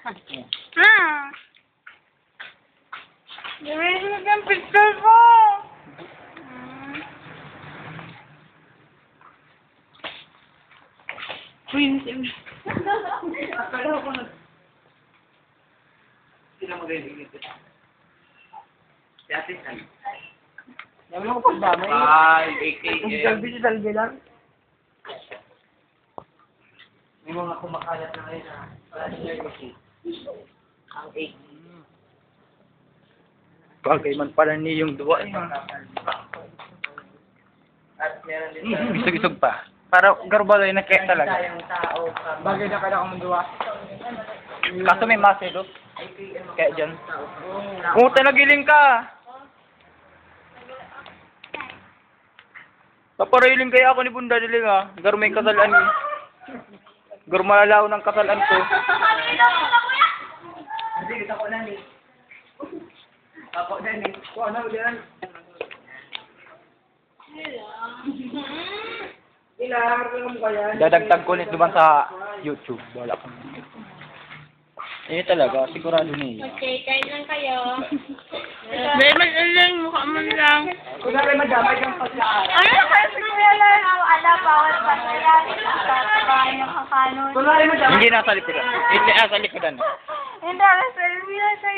Ah! Gawin mo yung picture ko! Prince. Akala ko na. Sila magaling ito. Si Ate San. Yan mo ko pagdamay. AKM. Salbi lang. May mga kumakalat na ngayon na. Ang 8. Bagay man pala ni yung duwa eh. At meron din Isog-isog pa. Para garbaloy na kaya talaga. tayong tao. Bagay na kada akong munduwa. Kaso may maselo. AKM. Kaya dyan. Puta nagiling ka! Paparailing kaya ako ni Bunda Diling ah. Gar may kasalan. Gar malalaw ng kasalan ko. Hindi, ako na ni. Ako na ni. Kung ano yan. Ilang mo kaya? Dadagtag ko ulit naman sa YouTube. Wala kang. Eh talaga, sigurado niya. Okay, kain lang kayo. May mag-alang, mukha mo lang. Kung na rin madamay kang pagkaan. Ano kasi nila ang ala bawat pagkayari at tatabahan yung kakanon? Kung na rin madamay. Hindi nasa likodan. Hindi nasa likodan. Hindi, kasi nila sa